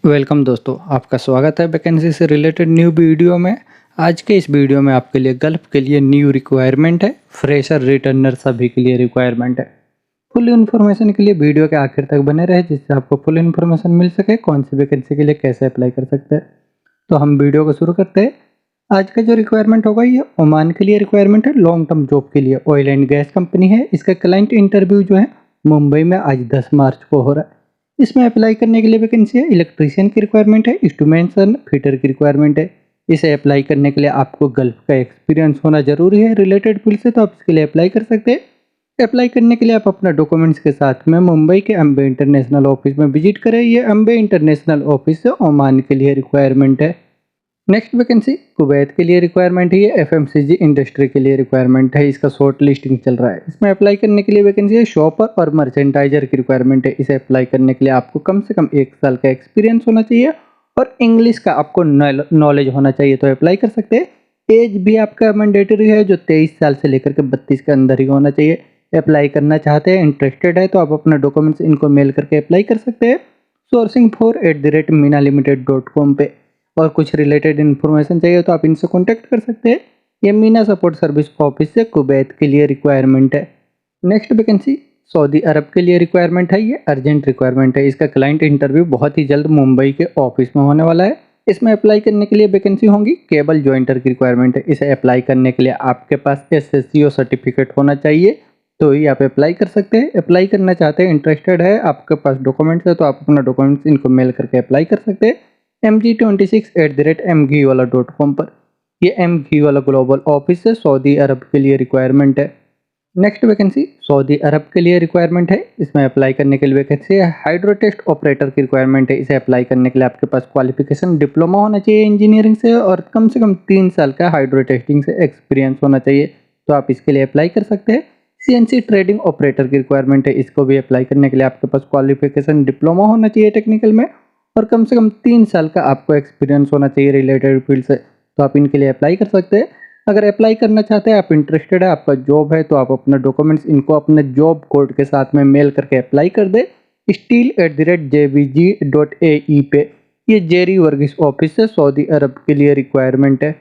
Welcome दोस्तों, आपका स्वागत है वैकेंसी से रिलेटेड न्यू वीडियो में। आज के इस वीडियो में आपके लिए गल्फ के लिए न्यू रिक्वायरमेंट है, फ्रेशर रिटर्नर सभी के लिए रिक्वायरमेंट है। फुल इन्फॉर्मेशन के लिए वीडियो के आखिर तक बने रहे, जिससे आपको फुल इन्फॉर्मेशन मिल सके कौन सी वैकेंसी के लिए कैसे अप्लाई कर सकते हैं। तो हम वीडियो को शुरू करते हैं। आज का जो रिक्वायरमेंट होगा ये ओमान के लिए रिक्वायरमेंट है, लॉन्ग टर्म जॉब के लिए। ऑयल एंड गैस कंपनी है। इसका क्लाइंट इंटरव्यू जो है मुंबई में आज 10 मार्च को हो रहा है। इसमें अप्लाई करने के लिए वैकेंसी है, इलेक्ट्रीशियन की रिक्वायरमेंट है, इंस्ट्रूमेंटेशन फिटर की रिक्वायरमेंट है। इसे अप्लाई करने के लिए आपको गल्फ का एक्सपीरियंस होना जरूरी है रिलेटेड फील्ड से, तो आप इसके लिए अप्लाई कर सकते हैं। अप्लाई करने के लिए आप अपना डॉक्यूमेंट्स के साथ में मुंबई के अम्बे इंटरनेशनल ऑफिस में विजिट करें। ये अम्बे इंटरनेशनल ऑफिस से ओमान के लिए रिक्वायरमेंट है। नेक्स्ट वैकेंसी कुवैत के लिए रिक्वायरमेंट है। ये एफएमसीजी इंडस्ट्री के लिए रिक्वायरमेंट है। इसका शॉर्ट लिस्टिंग चल रहा है। इसमें अप्लाई करने के लिए वैकेंसी है, शॉपर और मर्चेंडाइजर की रिक्वायरमेंट है। इसे अप्लाई करने के लिए आपको कम से कम 1 साल का एक्सपीरियंस होना चाहिए और इंग्लिश का आपको नॉलेज होना चाहिए, तो अप्लाई कर सकते हैं। एज भी आपका मैंडेटरी है, जो 23 साल से लेकर के 32 के अंदर ही होना चाहिए। अप्लाई करना चाहते हैं, इंटरेस्टेड है, तो आप अपना डॉक्यूमेंट्स इनको मेल करके अप्लाई कर सकते हैं sourcing4@minalimited.com पे। और कुछ रिलेटेड इन्फॉर्मेशन चाहिए तो आप इनसे कांटेक्ट कर सकते हैं। ये मीना सपोर्ट सर्विस ऑफिस से कुवैत के लिए रिक्वायरमेंट है। नेक्स्ट वैकेंसी सऊदी अरब के लिए रिक्वायरमेंट है। ये अर्जेंट रिक्वायरमेंट है। इसका क्लाइंट इंटरव्यू बहुत ही जल्द मुंबई के ऑफिस में होने वाला है। इसमें अप्लाई करने के लिए वैकेंसी होंगी, केबल जॉइंटर की रिक्वायरमेंट है। इसे अप्लाई करने के लिए आपके पास एसएससीओ सर्टिफिकेट होना चाहिए, तो ही आप अप्लाई कर सकते हैं। अप्लाई करना चाहते हैं, इंटरेस्टेड है, आपके पास डॉक्यूमेंट्स है, तो आप अपना डॉक्यूमेंट्स इनको मेल करके अप्लाई कर सकते हैं mg26@mgwala.com पर। ये एमगी वाला ग्लोबल ऑफिस है, सऊदी अरब के लिए रिक्वायरमेंट है। नेक्स्ट वैकेंसी सऊदी अरब के लिए रिक्वायरमेंट है। इसमें अप्लाई करने के लिए वैकेंसी है, हाइड्रो टेस्ट ऑपरेटर की रिक्वायरमेंट है। इसे अप्लाई करने के लिए आपके पास क्वालिफिकेशन डिप्लोमा होना चाहिए इंजीनियरिंग से, और कम से कम 3 साल का हाइड्रो टेस्टिंग से एक्सपीरियंस होना चाहिए, तो आप इसके लिए अप्लाई कर सकते हैं। सीएनसी ट्रेडिंग ऑपरेटर की रिक्वायरमेंट है। इसको भी अप्लाई करने के लिए आपके पास क्वालिफिकेशन डिप्लोमा होना चाहिए टेक्निकल में, और कम से कम 3 साल का आपको एक्सपीरियंस होना चाहिए रिलेटेड फील्ड से, तो आप इनके लिए अप्लाई कर सकते हैं। अगर अप्लाई करना चाहते हैं, आप इंटरेस्टेड है, आपका जॉब है, तो आप अपना डॉक्यूमेंट्स इनको अपने जॉब कोड के साथ में मेल करके अप्लाई कर दे steel@jvg.ae पे। ये जेरी वर्गीस ऑफिस से सऊदी अरब के लिए रिक्वायरमेंट है।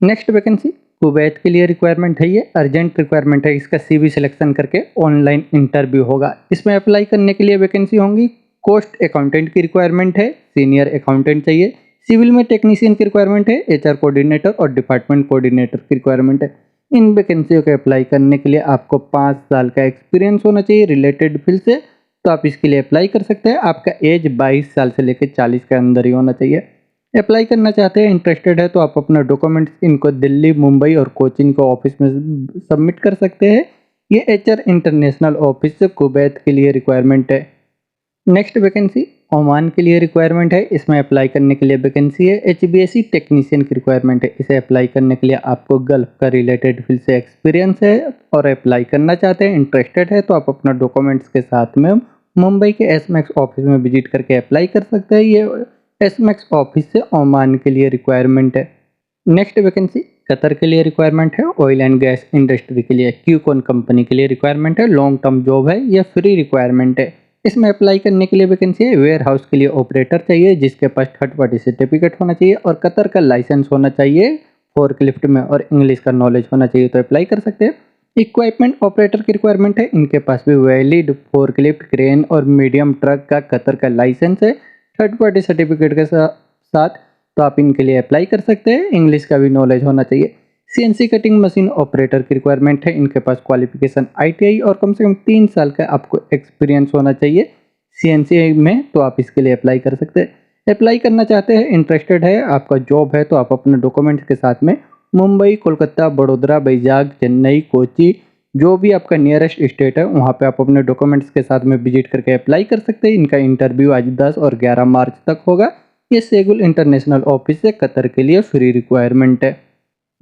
नेक्स्ट वैकेंसी कुवैत के लिए रिक्वायरमेंट है। ये अर्जेंट रिक्वायरमेंट है। इसका सीवी सिलेक्शन करके ऑनलाइन इंटरव्यू होगा। इसमें अप्लाई करने के लिए वैकेंसी होंगी, कॉस्ट अकाउंटेंट की रिक्वायरमेंट है, सीनियर अकाउंटेंट चाहिए, सिविल में टेक्नीशियन की रिक्वायरमेंट है, एचआर कोऑर्डिनेटर और डिपार्टमेंट कोऑर्डिनेटर की रिक्वायरमेंट है। इन वैकेंसियों के अप्लाई करने के लिए आपको 5 साल का एक्सपीरियंस होना चाहिए रिलेटेड फील्ड से, तो आप इसके लिए अप्लाई कर सकते हैं। आपका एज 22 साल से लेकर 40 के अंदर ही होना चाहिए। अप्लाई करना चाहते हैं, इंटरेस्टेड है, तो आप अपना डॉक्यूमेंट्स इनको दिल्ली, मुंबई और कोचिन को ऑफिस में सबमिट कर सकते हैं। ये एचआर इंटरनेशनल ऑफिस से कुवैत के लिए रिक्वायरमेंट है। नेक्स्ट वैकेंसी ओमान के लिए रिक्वायरमेंट है। इसमें अप्लाई करने के लिए वैकेंसी है, एचबीएसी टेक्नीशियन की रिक्वायरमेंट है। इसे अप्लाई करने के लिए आपको गल्फ का रिलेटेड फील्ड से एक्सपीरियंस है और अप्लाई करना चाहते हैं, इंटरेस्टेड है, तो आप अपना डॉक्यूमेंट्स के साथ में मुंबई के एसमैक्स ऑफिस में विजिट करके अप्लाई कर सकते हैं। ये एसमैक्स ऑफिस से ओमान के लिए रिक्वायरमेंट है। नेक्स्ट वैकेंसी कतर के लिए रिक्वायरमेंट है। ऑयल एंड गैस इंडस्ट्री के लिए क्यूकॉन कंपनी के लिए रिक्वायरमेंट है। लॉन्ग टर्म जॉब है, यह फ्री रिक्वायरमेंट है। इसमें अप्लाई करने के लिए वैकेंसी है, वेयर हाउस के लिए ऑपरेटर चाहिए, जिसके पास थर्ड पार्टी सर्टिफिकेट होना चाहिए और कतर का लाइसेंस होना चाहिए फोर्कलिफ्ट में, और इंग्लिश का नॉलेज होना चाहिए, तो अप्लाई कर सकते हैं। इक्विपमेंट ऑपरेटर की रिक्वायरमेंट है। इनके पास भी वैलिड फोर्कलिफ्ट, क्रेन और मीडियम ट्रक का कतर का लाइसेंस है थर्ड पार्टी सर्टिफिकेट के साथ, तो आप इनके लिए अप्लाई कर सकते हैं। इंग्लिश का भी नॉलेज होना चाहिए। सीएनसी कटिंग मशीन ऑपरेटर की रिक्वायरमेंट है। इनके पास क्वालिफिकेशन आईटीआई और कम से कम 3 साल का आपको एक्सपीरियंस होना चाहिए सीएनसी में, तो आप इसके लिए अप्लाई कर सकते हैं। अप्लाई करना चाहते हैं, इंटरेस्टेड है, आपका जॉब है, तो आप अपने डॉक्यूमेंट्स के साथ में मुंबई, कोलकाता, बड़ोदरा, बैजाग, चेन्नई, कोची, जो भी आपका नियरेस्ट स्टेट है, वहाँ पे आप अपने डॉक्यूमेंट्स के साथ में विजिट करके अप्लाई कर सकते हैं। इनका इंटरव्यू आज 10 और 11 मार्च तक होगा। ये सेगुल इंटरनेशनल ऑफिस से कतर के लिए फ्री रिक्वायरमेंट है।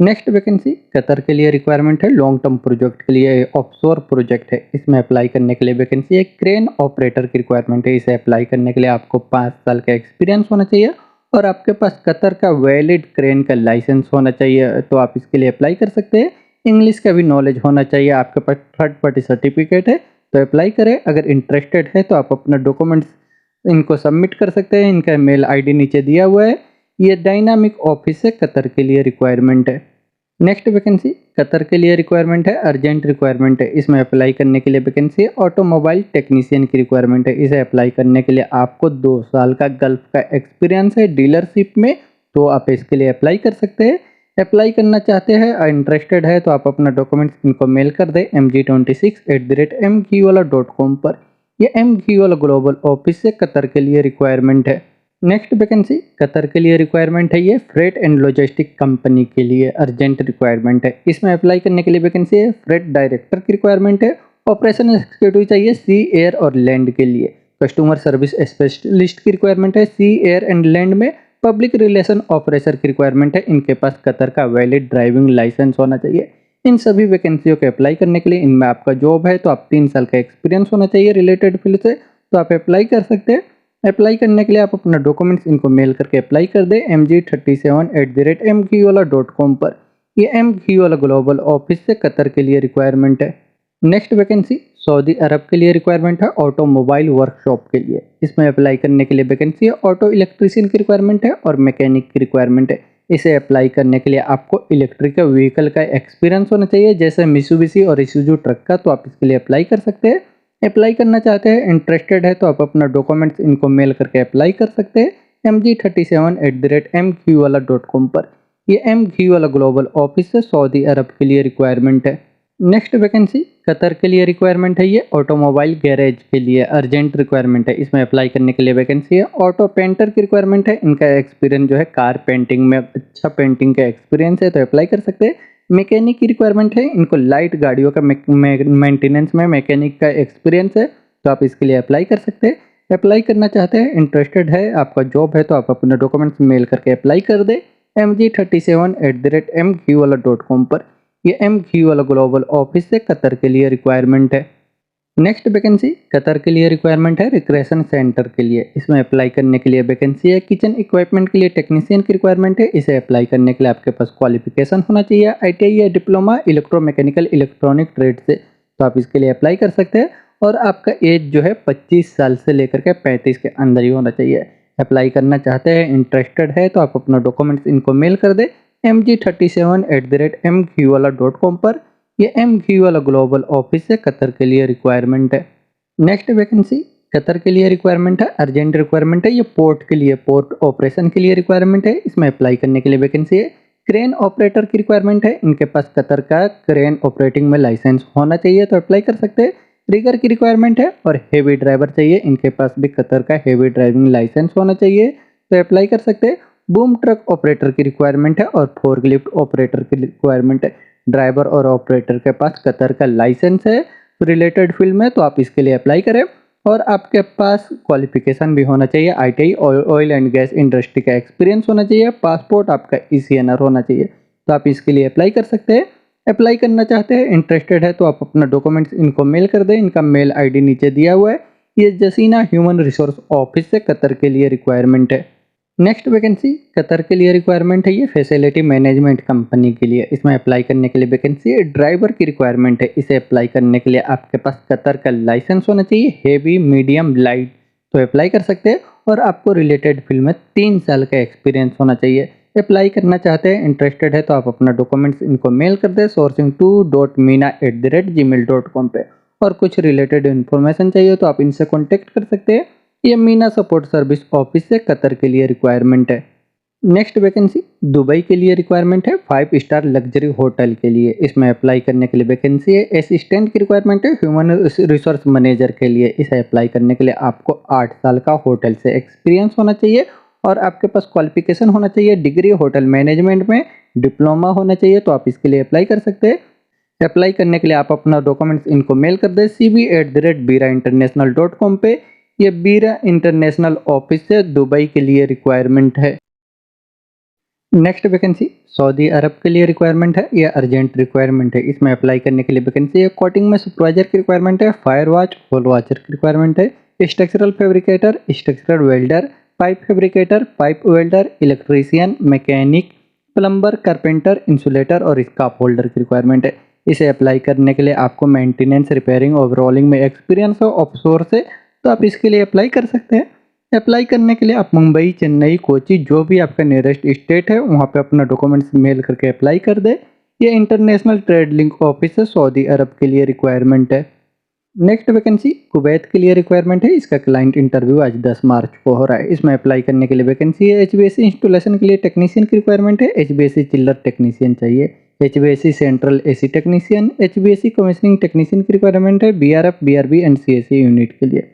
नेक्स्ट वैकेंसी कतर के लिए रिक्वायरमेंट है, लॉन्ग टर्म प्रोजेक्ट के लिए, ऑफशोर प्रोजेक्ट है। इसमें अप्लाई करने के लिए वैकेंसी है, क्रेन ऑपरेटर की रिक्वायरमेंट है। इसे अप्लाई करने के लिए आपको 5 साल का एक्सपीरियंस होना चाहिए और आपके पास कतर का वैलिड क्रेन का लाइसेंस होना चाहिए, तो आप इसके लिए अप्लाई कर सकते हैं। इंग्लिश का भी नॉलेज होना चाहिए, आपके पास थर्ड पार्टी सर्टिफिकेट है, तो अप्लाई करें। अगर इंटरेस्टेड है तो आप अपना डॉक्यूमेंट्स इनको सबमिट कर सकते हैं। इनका मेल आईडी नीचे दिया हुआ है। ये डायनामिक ऑफिस से कतर के लिए रिक्वायरमेंट है। नेक्स्ट वैकेंसी कतर के लिए रिक्वायरमेंट है, अर्जेंट रिक्वायरमेंट है। इसमें अप्लाई करने के लिए वैकेंसी है ऑटोमोबाइल टेक्नीशियन की रिक्वायरमेंट है। इसे अप्लाई करने के लिए आपको 2 साल का गल्फ का एक्सपीरियंस है डीलरशिप में, तो आप इसके लिए अप्लाई कर सकते हैं। अप्लाई करना चाहते हैं और इंटरेस्टेड है तो आप अपना डॉक्यूमेंट्स इनको मेल कर दें mg26@mgwala.com पर। ये mgwala ग्लोबल ऑफिस से कतर के लिए रिक्वायरमेंट है। नेक्स्ट वैकेंसी कतर के लिए रिक्वायरमेंट है, ये फ्रेट एंड लॉजिस्टिक कंपनी के लिए अर्जेंट रिक्वायरमेंट है। इसमें अप्लाई करने के लिए वैकेंसी है, फ्रेट डायरेक्टर की रिक्वायरमेंट है। ऑपरेशन एग्जीक्यूटिव चाहिए सी, एयर और लैंड के लिए। कस्टमर सर्विस स्पेशलिस्ट की रिक्वायरमेंट है सी, एयर एंड लैंड में। पब्लिक रिलेशन ऑपरेटर की रिक्वायरमेंट है, इनके पास कतर का वैलिड ड्राइविंग लाइसेंस होना चाहिए। इन सभी वैकेंसियों के अप्लाई करने के लिए इनमें आपका जॉब है तो आप 3 साल का एक्सपीरियंस होना चाहिए रिलेटेड फील्ड से, तो आप अप्लाई कर सकते हैं। अप्लाई करने के लिए आप अपना डॉक्यूमेंट्स इनको मेल करके अप्लाई कर दें mg37@mgwala.com पर। ये mgwala ग्लोबल ऑफिस से कतर के लिए रिक्वायरमेंट है। नेक्स्ट वैकेंसी सऊदी अरब के लिए रिक्वायरमेंट है, ऑटोमोबाइल वर्कशॉप के लिए। इसमें अप्लाई करने के लिए वैकेंसी है, ऑटो इलेक्ट्रीशियन की रिक्वायरमेंट है और मैकेनिक की रिक्वायरमेंट है। इसे अप्लाई करने के लिए आपको इलेक्ट्रिकल व्हीकल का एक्सपीरियंस होना चाहिए, जैसे मित्सुबिशी और इसूजू ट्रक का, तो आप इसके लिए अप्लाई कर सकते हैं। अप्लाई करना चाहते हैं, इंटरेस्टेड है तो आप अपना डॉक्यूमेंट्स इनको मेल करके अप्लाई कर सकते हैं mg37@mgwala.com पर। ये mgwala ग्लोबल ऑफिस से सऊदी अरब के लिए रिक्वायरमेंट है। नेक्स्ट वैकेंसी कतर के लिए रिक्वायरमेंट है, ये ऑटोमोबाइल गैरेज के लिए अर्जेंट रिक्वायरमेंट है। इसमें अप्लाई करने के लिए वैकेंसी है, ऑटो पेंटर की रिक्वायरमेंट है। इनका एक्सपीरियंस जो है कार पेंटिंग में, अच्छा पेंटिंग का एक्सपीरियंस है तो अप्लाई कर सकते हैं। मैकेनिक की रिक्वायरमेंट है, इनको लाइट गाड़ियों का मेंटेनेंस में मैकेनिक का एक्सपीरियंस है तो आप इसके लिए अप्लाई कर सकते हैं। अप्लाई करना चाहते हैं, इंटरेस्टेड है, आपका जॉब है तो आप अपना डॉक्यूमेंट्स मेल करके अप्लाई कर दें mg37@mgwala.com पर। ये mgwala ग्लोबल ऑफिस से कतर के लिए रिक्वायरमेंट है। नेक्स्ट वैकेंसी कतर के लिए रिक्वायरमेंट है, रिक्रेशन सेंटर के लिए। इसमें अप्लाई करने के लिए वैकेंसी है, किचन इक्विपमेंट के लिए टेक्नीशियन की रिक्वायरमेंट है। इसे अप्लाई करने के लिए आपके पास क्वालिफिकेशन होना चाहिए, ITI या डिप्लोमा इलेक्ट्रोमैकेनिकल इलेक्ट्रॉनिक ट्रेड से, तो आप इसके लिए अप्लाई कर सकते हैं। और आपका एज जो है 25 साल से लेकर के 35 के अंदर ही होना चाहिए। अप्लाई करना चाहते हैं, इंटरेस्टेड है तो आप अपना डॉक्यूमेंट्स इनको मेल कर दें mg37@mgwala.com पर। ये mgwala ग्लोबल ऑफिस से कतर के लिए रिक्वायरमेंट है। नेक्स्ट वैकेंसी कतर के लिए रिक्वायरमेंट है, अर्जेंट रिक्वायरमेंट है। ये पोर्ट के लिए, पोर्ट ऑपरेशन के लिए रिक्वायरमेंट है। इसमें अप्लाई करने के लिए वैकेंसी है, क्रेन ऑपरेटर की रिक्वायरमेंट है। इनके पास कतर का क्रेन ऑपरेटिंग में लाइसेंस होना चाहिए तो अप्लाई कर सकते हैं। रिगर की रिक्वायरमेंट है और हेवी ड्राइवर चाहिए, इनके पास भी कतर का हेवी ड्राइविंग लाइसेंस होना चाहिए तो अप्लाई कर सकते हैं। बूम ट्रक ऑपरेटर की रिक्वायरमेंट है और फोर्कलिफ्ट ऑपरेटर की रिक्वायरमेंट है। ड्राइवर और ऑपरेटर के पास कतर का लाइसेंस है रिलेटेड फील्ड में तो आप इसके लिए अप्लाई करें। और आपके पास क्वालिफिकेशन भी होना चाहिए, ITI oil and gas industry का एक्सपीरियंस होना चाहिए, पासपोर्ट आपका ECNR होना चाहिए तो आप इसके लिए अप्लाई कर सकते हैं। अप्लाई करना चाहते हैं, इंटरेस्टेड है तो आप अपना डॉक्यूमेंट्स इनको मेल कर दें। इनका मेल ID नीचे दिया हुआ है। ये जसीना ह्यूमन रिसोर्स ऑफिस से कतर के लिए रिक्वायरमेंट है। नेक्स्ट वैकेंसी कतर के लिए रिक्वायरमेंट है, ये फैसिलिटी मैनेजमेंट कंपनी के लिए। इसमें अप्लाई करने के लिए वैकेंसी है, ड्राइवर की रिक्वायरमेंट है। इसे अप्लाई करने के लिए आपके पास कतर का लाइसेंस होना चाहिए, हेवी, मीडियम, लाइट, तो अप्लाई कर सकते हैं। और आपको रिलेटेड फील्ड में 3 साल का एक्सपीरियंस होना चाहिए। अप्लाई करना चाहते हैं, इंटरेस्टेड है तो आप अपना डॉक्यूमेंट्स इनको मेल कर दें sourcing2.meena@gmail.com पे। और कुछ रिलेटेड इन्फॉर्मेशन चाहिए तो आप इनसे कॉन्टेक्ट कर सकते हैं। ये मीना सपोर्ट सर्विस ऑफिस से कतर के लिए रिक्वायरमेंट है। नेक्स्ट वैकेंसी दुबई के लिए रिक्वायरमेंट है, 5 स्टार लग्जरी होटल के लिए। इसमें अप्लाई करने के लिए वैकेंसी है, असिस्टेंट की रिक्वायरमेंट है, ह्यूमन रिसोर्स मैनेजर के लिए। इसे अप्लाई करने के लिए आपको 8 साल का होटल से एक्सपीरियंस होना चाहिए और आपके पास क्वालिफिकेशन होना चाहिए, डिग्री होटल मैनेजमेंट में, डिप्लोमा होना चाहिए तो आप इसके लिए अप्लाई कर सकते हैं। अप्लाई करने के लिए आप अपना डॉक्यूमेंट्स इनको मेल कर दें cv@birainternational.com पे। ये बीरा इंटरनेशनल ऑफिस से दुबई के लिए रिक्वायरमेंट है। नेक्स्ट वैकेंसी सऊदी अरब के लिए रिक्वायरमेंट है, यह अर्जेंट रिक्वायरमेंट है। इसमें अप्लाई करने के लिए वैकेंसी है, कोटिंग में सुपरवाइजर की रिक्वायरमेंट है, फायर वॉच होल वॉचर की रिक्वायरमेंट है, structural fabricator, structural welder, pipe fabricator, pipe welder, electrician, mechanic, plumber, carpenter, insulator और स्काफ होल्डर की रिक्वायरमेंट है। इसे अप्लाई करने के लिए आपको मेंटेनेंस, रिपेयरिंग, ओवरऑलिंग में एक्सपीरियंस हो ऑफशोर से तो आप इसके लिए अप्लाई कर सकते हैं। अप्लाई करने के लिए आप मुंबई, चेन्नई, कोची जो भी आपका नियरेस्ट स्टेट है वहाँ पे अपना डॉक्यूमेंट्स मेल करके अप्लाई कर दे। ये इंटरनेशनल ट्रेड लिंक ऑफिस है, सऊदी अरब के लिए रिक्वायरमेंट है। नेक्स्ट वैकेंसी कुवैत के लिए रिक्वायरमेंट है। इसका क्लाइंट इंटरव्यू आज 10 मार्च को हो रहा है। इसमें अप्लाई करने के लिए वैकेंसी है। एचवीएसी इंस्टॉलेशन के लिए टेक्नीशियन की रिक्वायरमेंट है। एचवीएसी चिल्लर टेक्नीशियन चाहिए। HVAC central AC technician, HVAC commissioning technician की रिक्वायरमेंट है। बीआरएफ, बीआरबी एंड सीएससी यूनिट के लिए।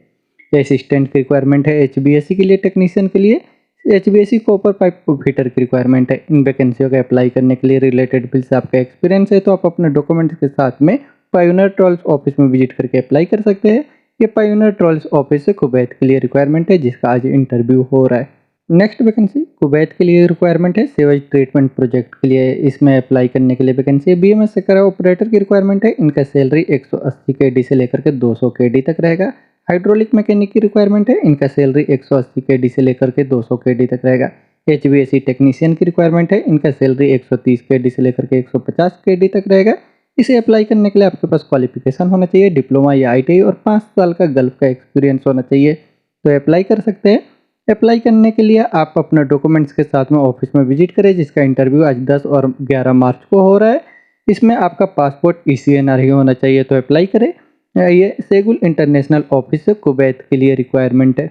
असिस्टेंट की रिक्वायरमेंट है एचवीएसी के लिए, टेक्नीशियन के लिए। एचवीएसी कॉपर पाइप फिटर की रिक्वायरमेंट है। इन वैकेंसियों का अप्लाई करने के लिए रिलेटेड फील्ड से आपका एक्सपीरियंस है तो आप अपने डॉक्यूमेंट्स के साथ में पायोनियर ट्रॉल्स ऑफिस में विजिट करके अप्लाई कर सकते हैं। ये पायोनियर ट्रॉल्स ऑफिस से कुवैत के लिए रिक्वायरमेंट है जिसका आज इंटरव्यू हो रहा है। नेक्स्ट वैकेंसी कुवैत के लिए रिक्वायरमेंट है सेवेज ट्रीटमेंट प्रोजेक्ट के लिए। इसमें अप्लाई करने के लिए वैकेंसी है। बीएमएस सेक्टर ऑपरेटर की रिक्वायरमेंट है। इनका सैलरी 180 केडी से लेकर के 200 केडी तक रहेगा। हाइड्रोलिक मैकेनिक की रिक्वायरमेंट है। इनका सैलरी 180 केडी से लेकर के 200 केडी तक रहेगा। एचवीएसी टेक्नीशियन की रिक्वायरमेंट है। इनका सैलरी 130 केडी से लेकर के 150 केडी तक रहेगा। इसे अप्लाई करने के लिए आपके पास क्वालिफिकेशन होना चाहिए, डिप्लोमा या आईटीआई और 5 साल का गल्फ का एक्सपीरियंस होना चाहिए तो अप्लाई कर सकते हैं। अप्लाई करने के लिए आप अपना डॉक्यूमेंट्स के साथ में ऑफिस में विजिट करें जिसका इंटरव्यू आज 10 और 11 मार्च को हो रहा है। इसमें आपका पासपोर्ट ECNR ही होना चाहिए तो अप्लाई करें। ये सेगुल इंटरनेशनल ऑफिस से कुवैत के लिए रिक्वायरमेंट है।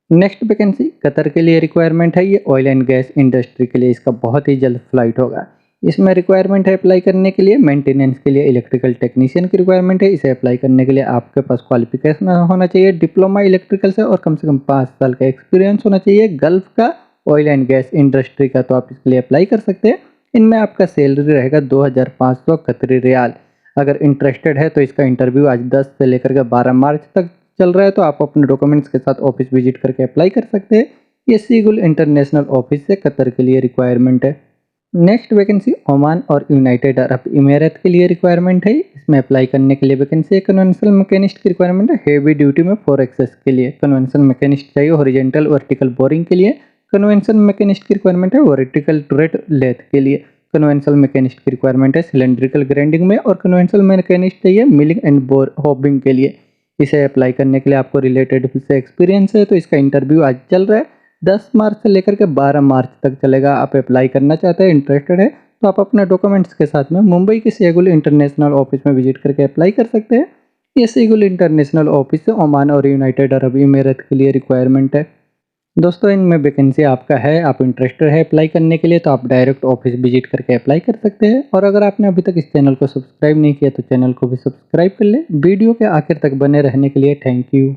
नेक्स्ट वैकेंसी कतर के लिए रिक्वायरमेंट है। ये ऑयल एंड गैस इंडस्ट्री के लिए इसका बहुत ही जल्द फ्लाइट होगा। इसमें रिक्वायरमेंट है अप्लाई करने के लिए मेंटेनेंस के लिए इलेक्ट्रिकल टेक्नीशियन की रिक्वायरमेंट है। इसे अप्लाई करने के लिए आपके पास क्वालिफिकेशन होना चाहिए, डिप्लोमा इलेक्ट्रिकल से और कम से कम 5 साल का एक्सपीरियंस होना चाहिए गल्फ का, ऑयल एंड गैस इंडस्ट्री का, तो आप इसके लिए अप्लाई कर सकते हैं। इनमें आपका सैलरी रहेगा 2500 कतरी रियाल। अगर इंटरेस्टेड है तो इसका इंटरव्यू आज 10 से लेकर के 12 मार्च तक चल रहा है तो आप अपने डॉक्यूमेंट्स के साथ ऑफिस विजिट करके अप्लाई कर सकते हैं। ये सीगुल इंटरनेशनल ऑफिस से कतर के लिए रिक्वायरमेंट है। नेक्स्ट वैकेंसी ओमान और यूनाइटेड अरब इमारात के लिए रिक्वायरमेंट है। इसमें अप्लाई करने के लिए वैकेंसी है। कन्वेंशनल मैकेनिस्ट की रिक्वायरमेंट है। हेवी ड्यूटी में 4 एक्सेस के लिए कन्वेंशनल मैकेनिस्ट चाहिए। हॉरिजॉन्टल वर्टिकल बोरिंग के लिए कन्वेंशनल मैकेनिस्ट की रिक्वायरमेंट है। वर्टिकल टुरेट लेथ के लिए कन्वेंशनल मैकेनिस्ट की रिक्वायरमेंट है। सिलेंड्रिकल ग्राइंडिंग में और कन्वेंशनल मैकेनिस्ट चाहिए मिलिंग एंड बोर होबिंग के लिए। इसे अप्लाई करने के लिए आपको रिलेटेड से एक्सपीरियंस है तो इसका इंटरव्यू आज चल रहा है। 10 मार्च से लेकर के 12 मार्च तक चलेगा। आप अप्लाई करना चाहते हैं, इंटरेस्टेड है तो आप अपने डॉक्यूमेंट्स के साथ में मुंबई के सेगुल इंटरनेशनल ऑफिस में विजिट करके अप्लाई कर सकते हैं। ये सेगुल इंटरनेशनल ऑफिस से ओमान और यूनाइटेड अरब इमारात के लिए रिक्वायरमेंट है। दोस्तों इनमें वैकेंसी आपका है, आप इंटरेस्टेड है अप्लाई करने के लिए तो आप डायरेक्ट ऑफिस विजिट करके अप्लाई कर सकते हैं। और अगर आपने अभी तक इस चैनल को सब्सक्राइब नहीं किया तो चैनल को भी सब्सक्राइब कर ले। वीडियो के आखिर तक बने रहने के लिए थैंक यू।